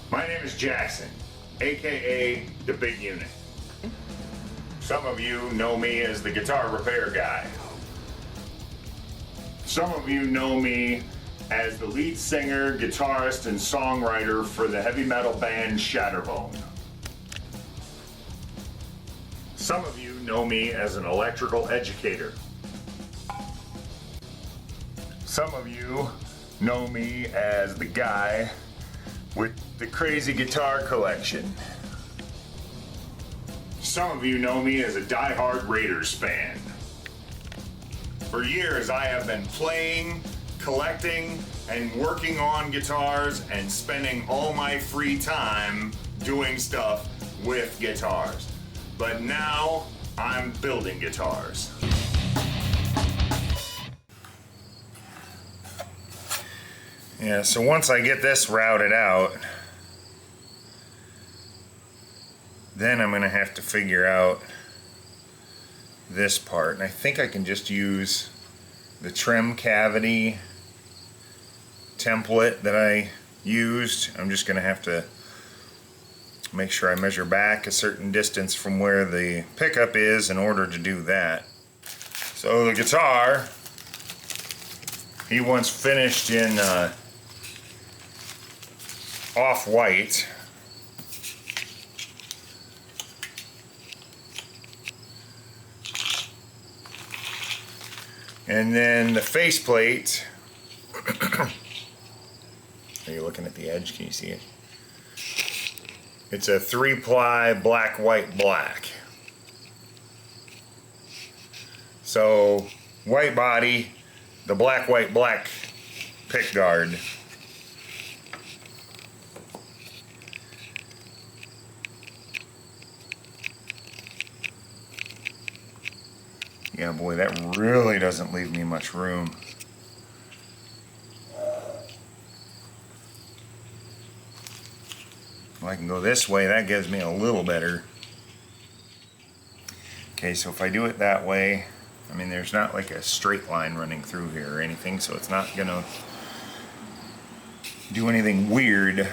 My name is Jackson, aka the Big Unit. Some of you know me as the guitar repair guy. Some of you know me as the lead singer, guitarist, and songwriter for the heavy metal band Shatterbone. Some of you know me as an electrical educator. Some of you know me as the guy with the crazy guitar collection. Some of you know me as a die-hard Raiders fan. For years, I have been playing, collecting, and working on guitars and spending all my free time doing stuff with guitars. But now, I'm building guitars. Yeah, so once I get this routed out, then I'm gonna have to figure out this part. And I think I can just use the trim cavity template that I used. I'm just gonna have to make sure I measure back a certain distance from where the pickup is in order to do that. So the guitar, he once finished in off-white. And then the faceplate, are you looking at the edge? Can you see it? It's a 3-ply black, white, black. So white body, the black, white, black pickguard. Yeah, boy, that really doesn't leave me much room. If I can go this way, that gives me a little better. Okay, so if I do it that way, I mean, there's not like a straight line running through here or anything, so it's not gonna do anything weird.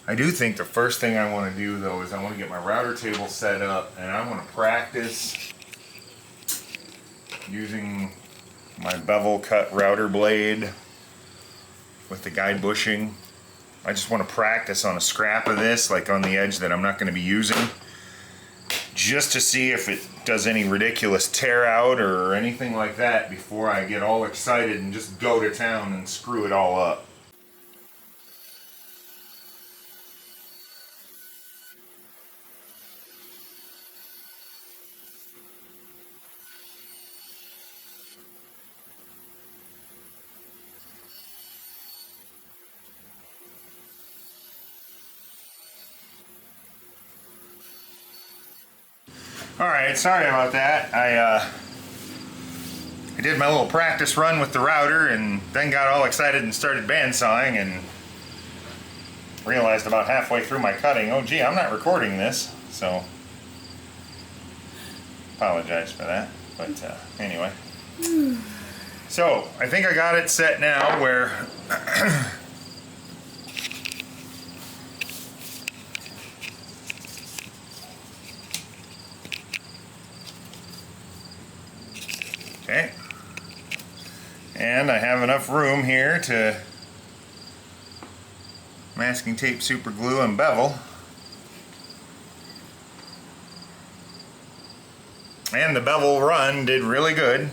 I do think the first thing I want to do though is I want to get my router table set up, and I want to practice using my bevel cut router blade with the guide bushing. I just want to practice on a scrap of this, like on the edge that I'm not going to be using, just to see if it does any ridiculous tear out or anything like that before I get all excited and just go to town and screw it all up. Alright, sorry about that. I did my little practice run with the router and then got all excited and started bandsawing and realized about halfway through my cutting, oh gee, I'm not recording this, so apologize for that, but anyway. So, I think I got it set now where okay, and I have enough room here to masking tape, super glue, and bevel. And the bevel run did really good.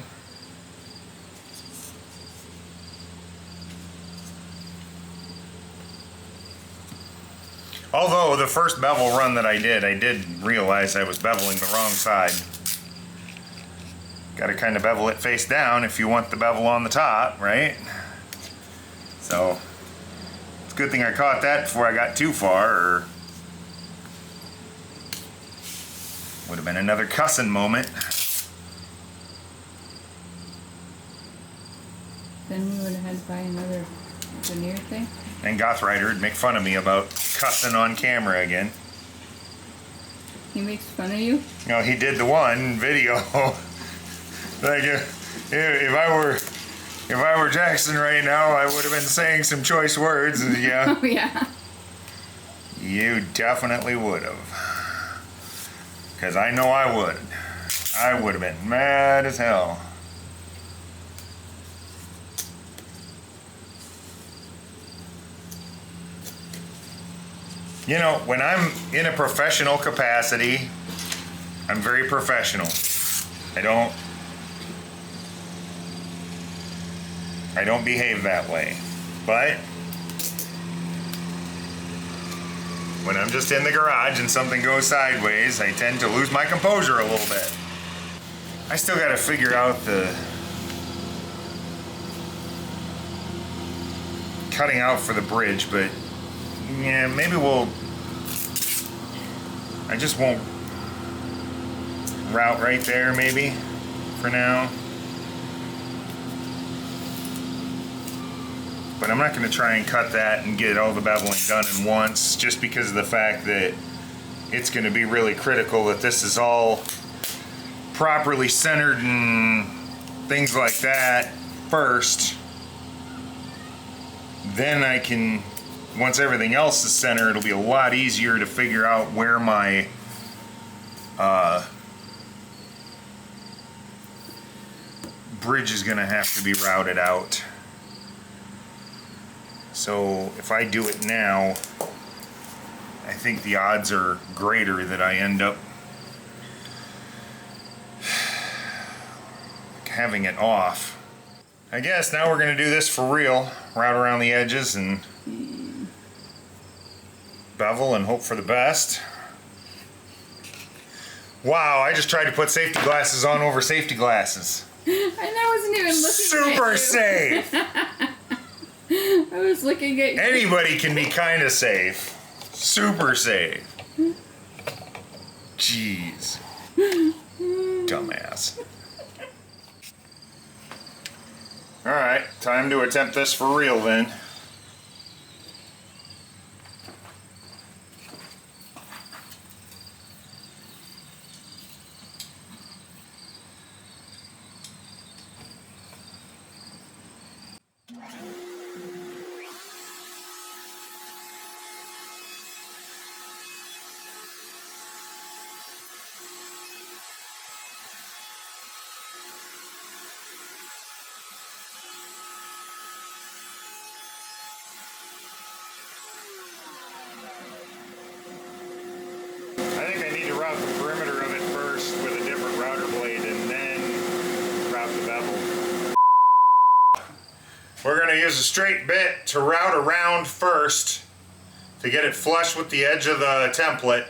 Although the first bevel run that I did realize I was beveling the wrong side. Got to kind of bevel it face down if you want the bevel on the top, right? So it's a good thing I caught that before I got too far, or would have been another cussing moment. Then we would have had to buy another veneer thing. And Gothrider would make fun of me about cussing on camera again. He makes fun of you? You know, he did the one video. Like if If I were Jackson right now, I would have been saying some choice words. Yeah. Oh, yeah. You definitely would have. Because I know I would. I would have been mad as hell. You know, when I'm in a professional capacity, I'm very professional. I don't behave that way. But when I'm just in the garage and something goes sideways, I tend to lose my composure a little bit. I still got to figure out the cutting out for the bridge, but yeah, maybe I just won't route right there maybe for now. But I'm not going to try and cut that and get all the beveling done in once, just because of the fact that it's going to be really critical that this is all properly centered and things like that first. Then I can, once everything else is centered, it'll be a lot easier to figure out where my bridge is going to have to be routed out. So if I do it now, I think the odds are greater that I end up having it off. I guess now we're going to do this for real. Route around the edges and bevel and hope for the best. Wow, I just tried to put safety glasses on over safety glasses. I wasn't even looking Super at you. safe! I was looking at you. Anybody can be kind of safe. Super safe. Jeez. Dumbass. Alright, time to attempt this for real then. I think I need to route the perimeter of it first with a different router blade and then route the bevel. We're going to use a straight bit to route around first to get it flush with the edge of the template.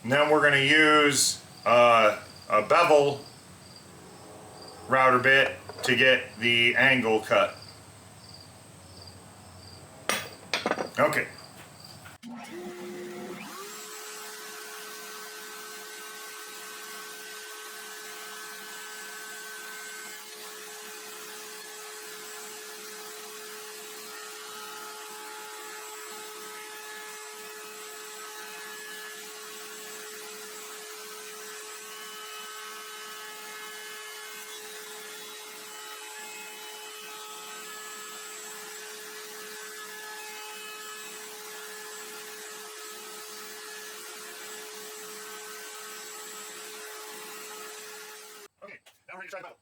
And then we're going to use a bevel router bit to get the angle cut. Okay. Okay, now we're ready to try the bevel.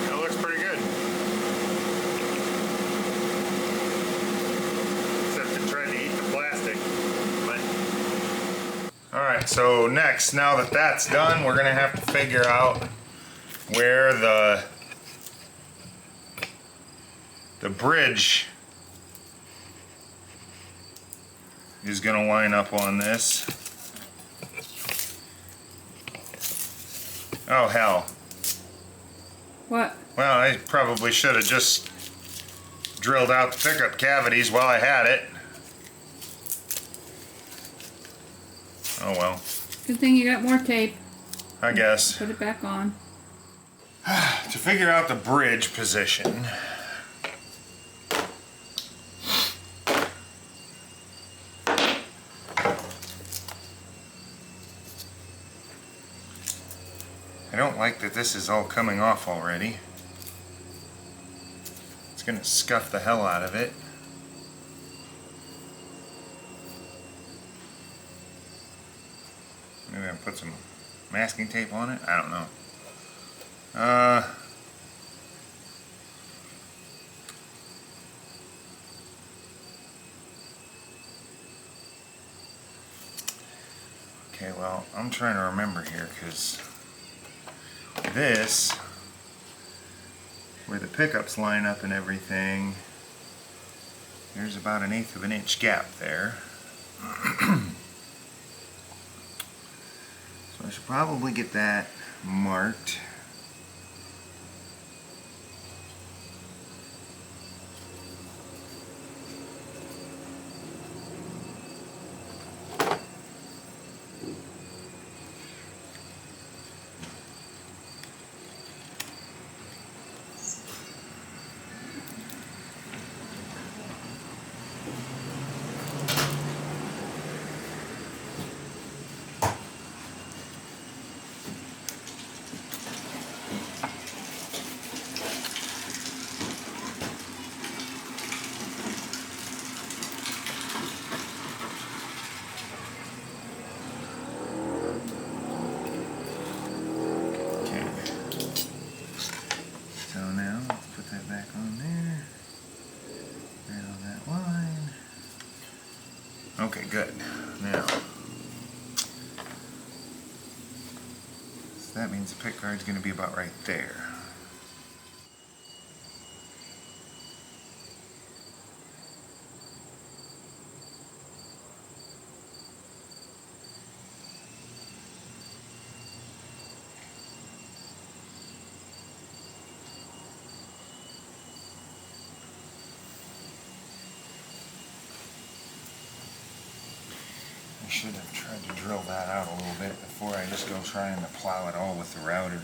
That looks pretty good. Except it tried to eat the plastic. But alright, so next, now that that's done, we're gonna have to figure out where the bridge is gonna line up on this. Oh, hell. What? Well, I probably should have just drilled out the pickup cavities while I had it. Oh well. Good thing you got more tape. I guess. Put it back on. To figure out the bridge position, I don't like that this is all coming off already. It's going to scuff the hell out of it. Maybe I'll put some masking tape on it? I don't know. Okay, well, I'm trying to remember here because this, where the pickups line up and everything, there's about 1/8 of an inch gap there. So I should probably get that marked. Okay, good. Now, so that means the pick guard's going to be about right there. I should have tried to drill that out a little bit before I just go trying to plow it all with the router.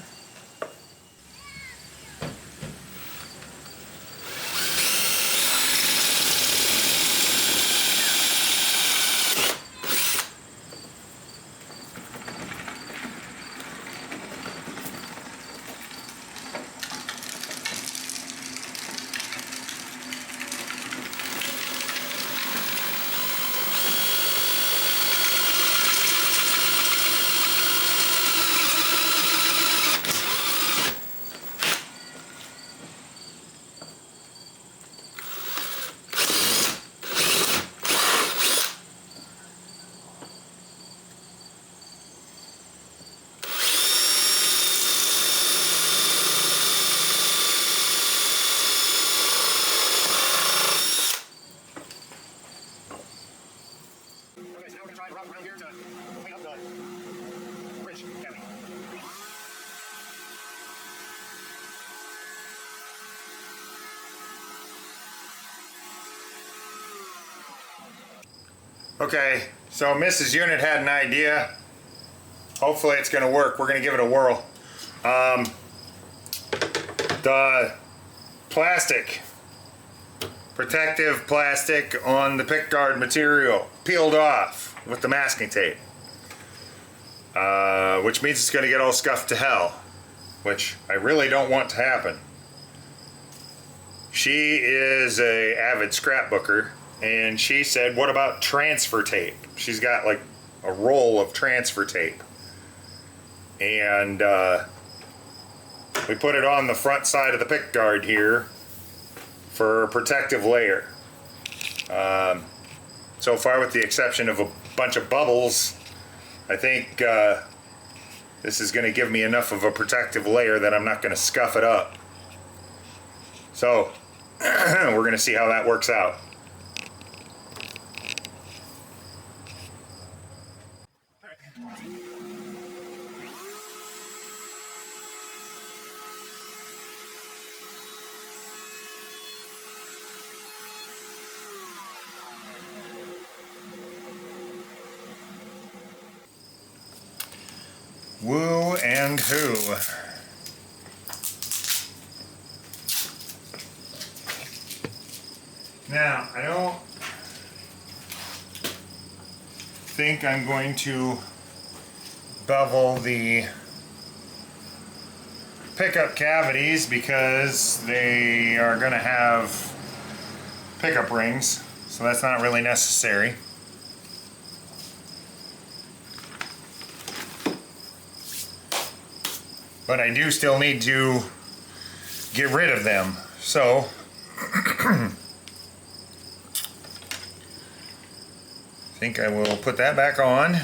Okay, so Mrs. Unit had an idea. Hopefully it's going to work. We're going to give it a whirl. The plastic, protective plastic on the pickguard material peeled off with the masking tape, which means it's going to get all scuffed to hell, which I really don't want to happen. She is a avid scrapbooker, and she said, what about transfer tape? She's got like a roll of transfer tape, and we put it on the front side of the pickguard here for a protective layer. So far, with the exception of a bunch of bubbles, I think this is going to give me enough of a protective layer that I'm not going to scuff it up. So we're going to see how that works out. and who. Now, I don't think I'm going to bevel the pickup cavities because they are going to have pickup rings, so that's not really necessary. But I do still need to get rid of them, so I think I will put that back on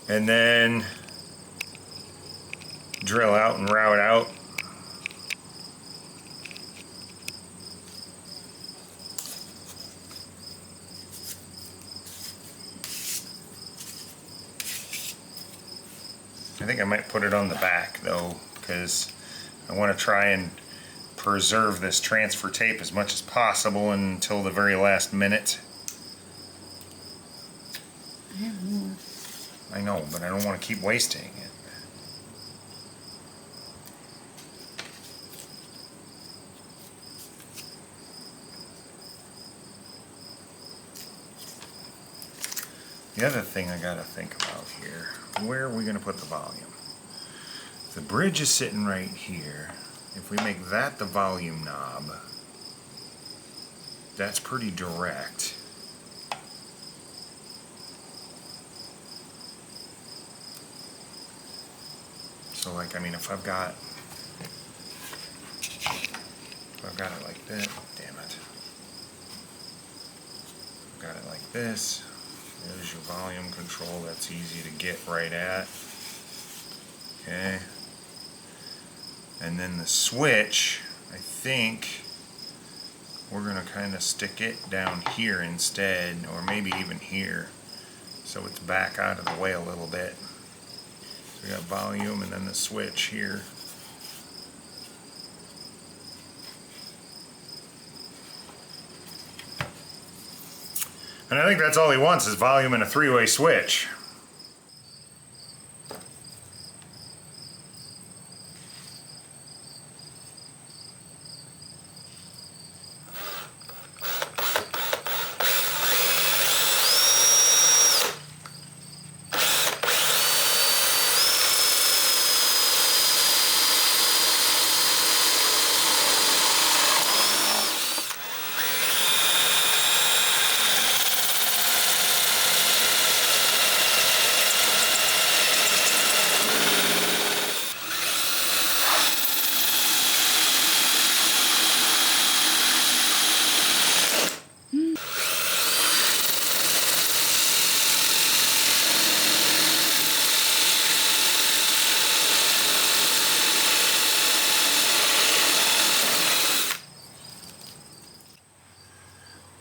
and then drill out and route out. I think I might put it on the back though, because I want to try and preserve this transfer tape as much as possible until the very last minute. I have more. I know, but I don't want to keep wasting it. The other thing I gotta think about here, where are we gonna put the volume? The bridge is sitting right here. If we make that the volume knob, that's pretty direct. So like, I mean, if I've got it like that, damn it. I've got it like this. There's your volume control, that's easy to get right at. Okay. And then the switch, I think we're gonna kind of stick it down here instead, or maybe even here, so it's back out of the way a little bit. So we got volume and then the switch here. And I think that's all he wants is volume and a three-way switch.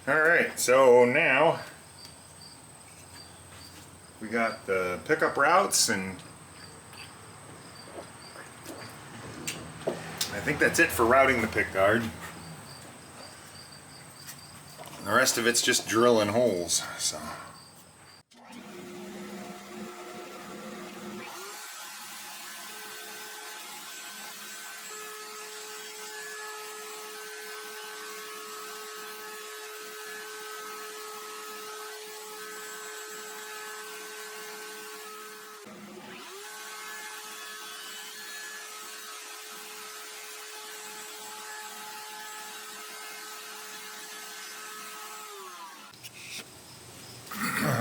Alright, so now we got the pickup routes, and I think that's it for routing the pickguard. The rest of it's just drilling holes, so.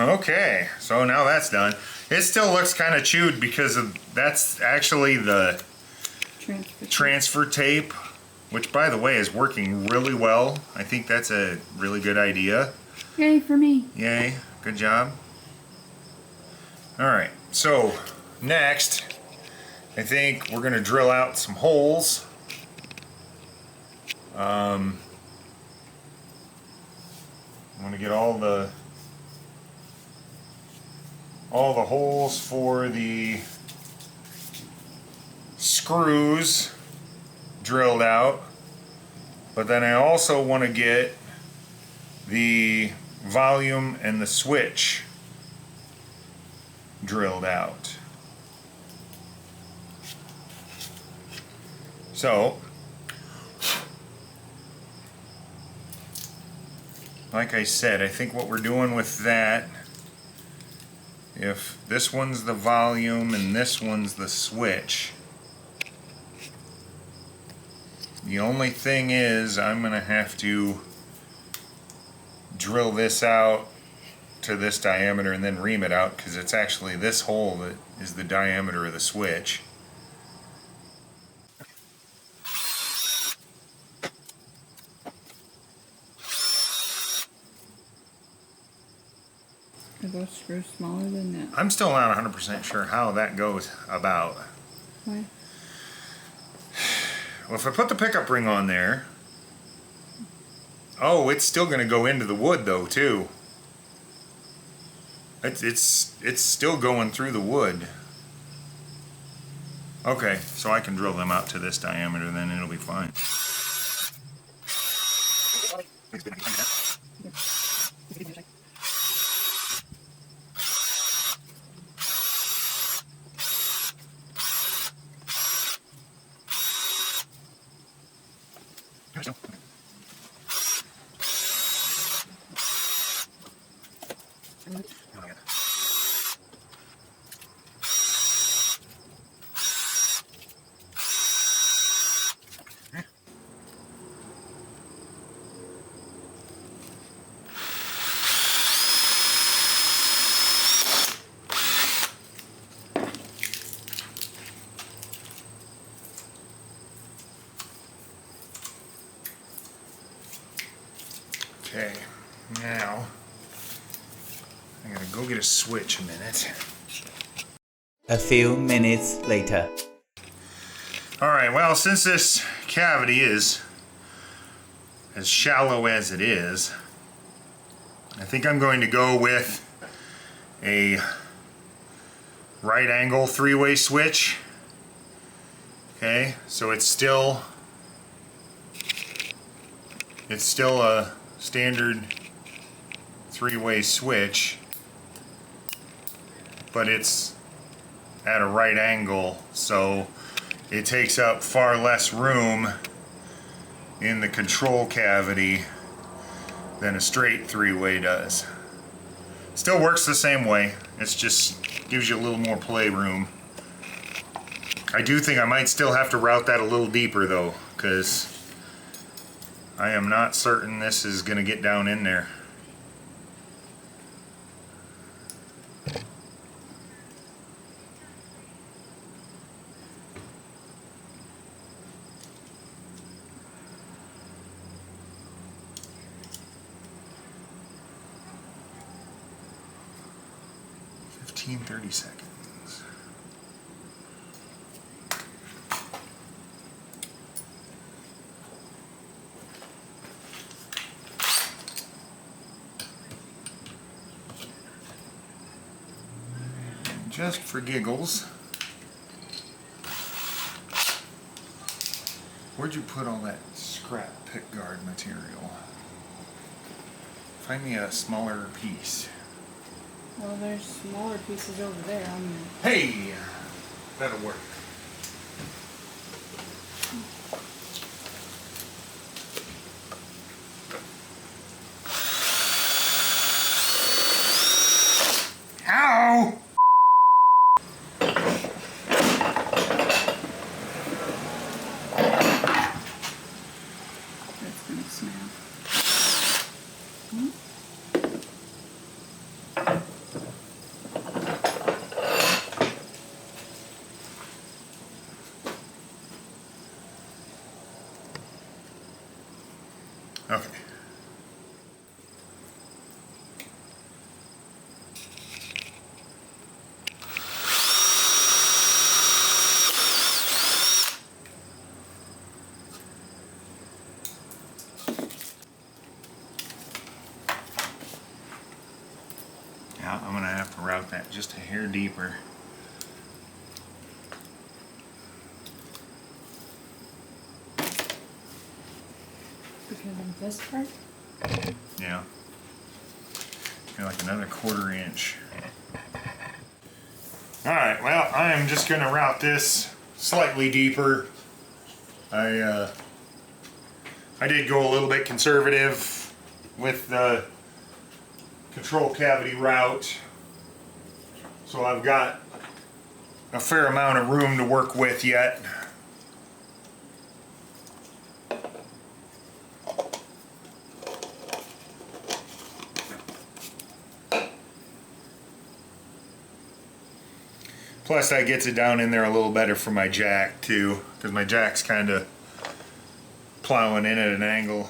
Okay, so now that's done. It still looks kind of chewed because that's actually the transfer tape, which by the way is working really well. I think that's a really good idea. Yay for me. Yay, good job. Alright, so next I think we're going to drill out some holes. I'm going to get all the holes for the screws drilled out, but then I also want to get the volume and the switch drilled out. So, like I said, I think what we're doing with that, if this one's the volume and this one's the switch, the only thing is I'm going to have to drill this out to this diameter and then ream it out, because it's actually this hole that is the diameter of the switch. Are those screws smaller than that? I'm still not 100% sure how that goes about. Why? Well, if I put the pickup ring on there, oh, it's still going to go into the wood though too. It's still going through the wood. Okay, so I can drill them out to this diameter, then it'll be fine. Okay, now I gotta go get a switch a minute. A few minutes later. Alright, well, since this cavity is as shallow as it is, I think I'm going to go with a right angle three-way switch. Okay, so it's still a standard three-way switch, but it's at a right angle, so it takes up far less room in the control cavity than a straight three-way does. Still works the same way, it's just gives you a little more play room. I do think I might still have to route that a little deeper though, because I am not certain this is going to get down in there. Fifteen, 30 seconds. Just for giggles, where'd you put all that scrap pickguard material? Find me a smaller piece. Well, there's smaller pieces over there. Hey! That'll work. Ow! That's gonna snap. Okay. Now I'm gonna have to route that just a hair deeper. Because of this part? Yeah. Maybe like another 1/4 inch. Alright, well, I am just going to route this slightly deeper I did go a little bit conservative with the control cavity route, so I've got a fair amount of room to work with yet. Plus that gets it down in there a little better for my jack too, because my jack's kind of plowing in at an angle.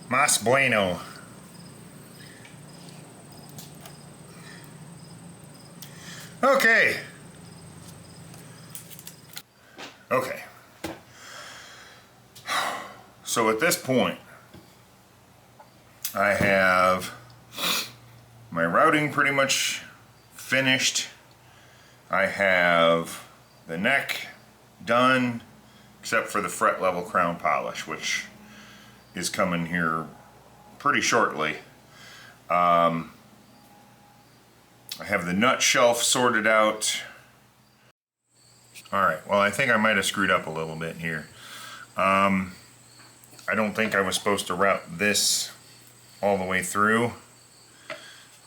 Mas bueno. Okay. Okay. So at this point, I have my routing pretty much finished. I have the neck done, except for the fret level crown polish, which is coming here pretty shortly. I have the nut shelf sorted out. Alright, well I think I might have screwed up a little bit here. I don't think I was supposed to route this all the way through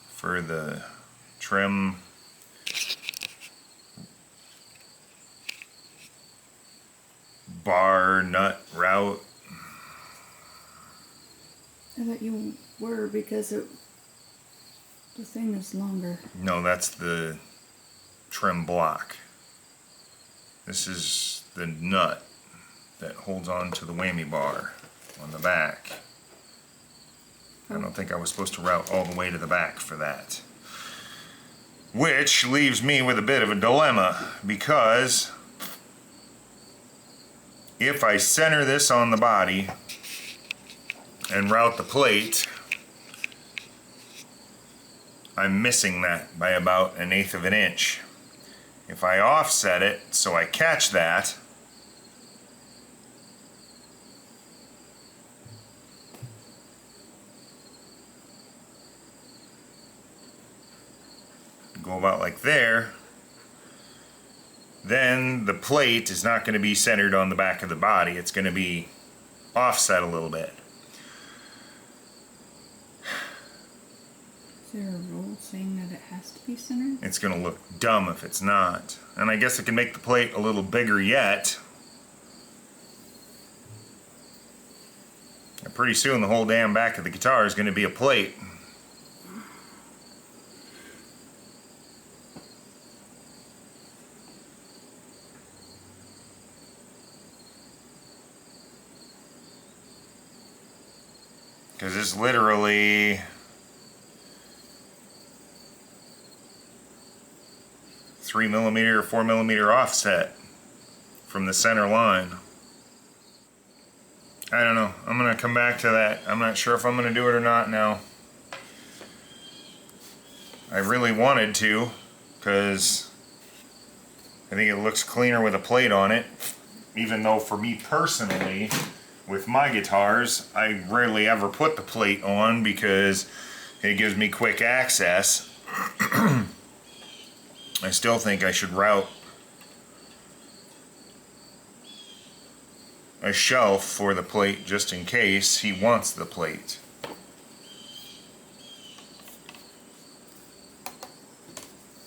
for the trim. Bar nut route. I thought you were, because the thing is longer. No, that's the trim block. This is the nut that holds on to the whammy bar on the back. I don't think I was supposed to route all the way to the back for that. Which leaves me with a bit of a dilemma, because if I center this on the body and route the plate, I'm missing that by about 1/8 of an inch. If I offset it so I catch that, go about like there, then the plate is not going to be centered on the back of the body. It's going to be offset a little bit. Is there a rule saying that it has to be centered? It's going to look dumb if it's not. And I guess I can make the plate a little bigger yet. And pretty soon the whole damn back of the guitar is going to be a plate. Because it's literally 3mm or 4mm offset from the center line. I don't know. I'm going to come back to that. I'm not sure if I'm going to do it or not now. I really wanted to, because I think it looks cleaner with a plate on it. Even though for me personally, with my guitars, I rarely ever put the plate on because it gives me quick access. I still think I should route a shelf for the plate just in case he wants the plate.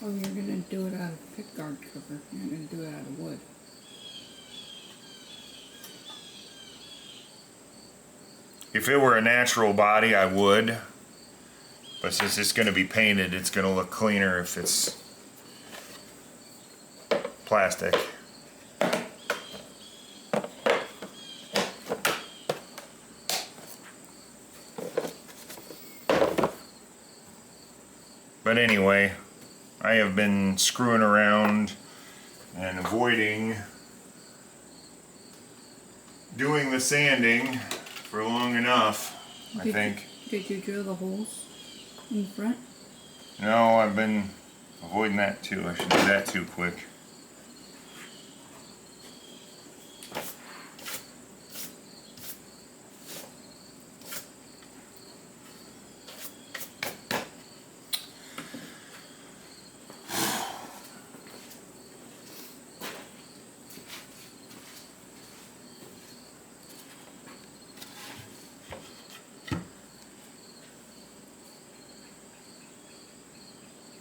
Oh, you're going to do it out of pickguard cover. You're not going to do it out of wood. If it were a natural body, I would. But since it's going to be painted, it's going to look cleaner if it's plastic. But anyway, I have been screwing around and avoiding doing the sanding for long enough, I think. Did you drill the holes in front? No, I've been avoiding that too. I should do that too quick.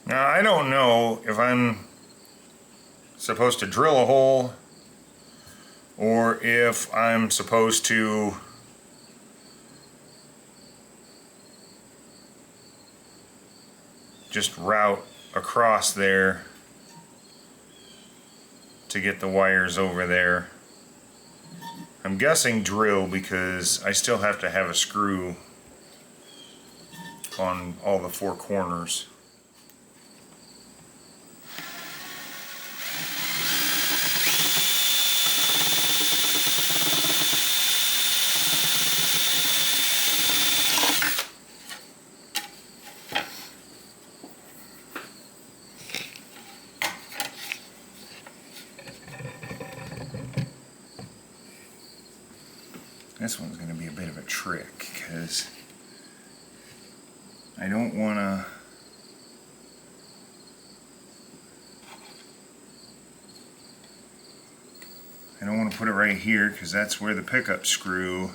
Now, I don't know if I'm supposed to drill a hole or if I'm supposed to just route across there to get the wires over there. I'm guessing drill because I still have to have a screw on all the four corners. This one's going to be a bit of a trick because I don't want to put it right here because that's where the pickup screw,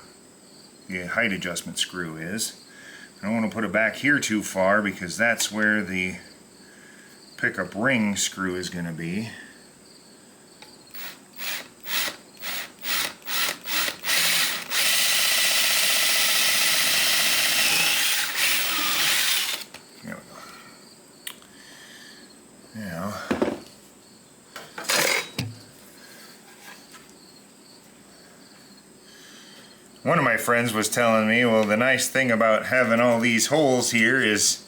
the height adjustment screw is. I don't want to put it back here too far because that's where the pickup ring screw is going to be. Now, one of my friends was telling me, well, the nice thing about having all these holes here is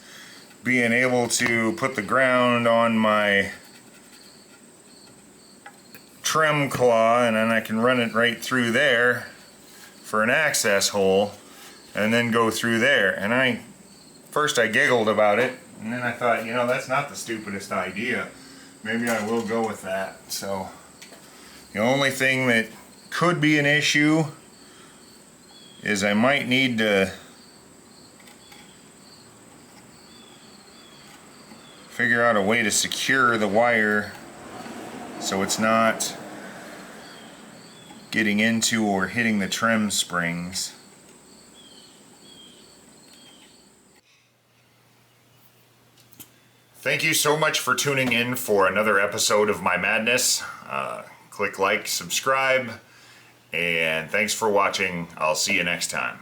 being able to put the ground on my trim claw and then I can run it right through there for an access hole and then go through there. And first I giggled about it, and then I thought, you know, that's not the stupidest idea. Maybe I will go with that. So the only thing that could be an issue is I might need to figure out a way to secure the wire so it's not getting into or hitting the trim springs. Thank you so much for tuning in for another episode of my madness. Click like, subscribe, and thanks for watching. I'll see you next time.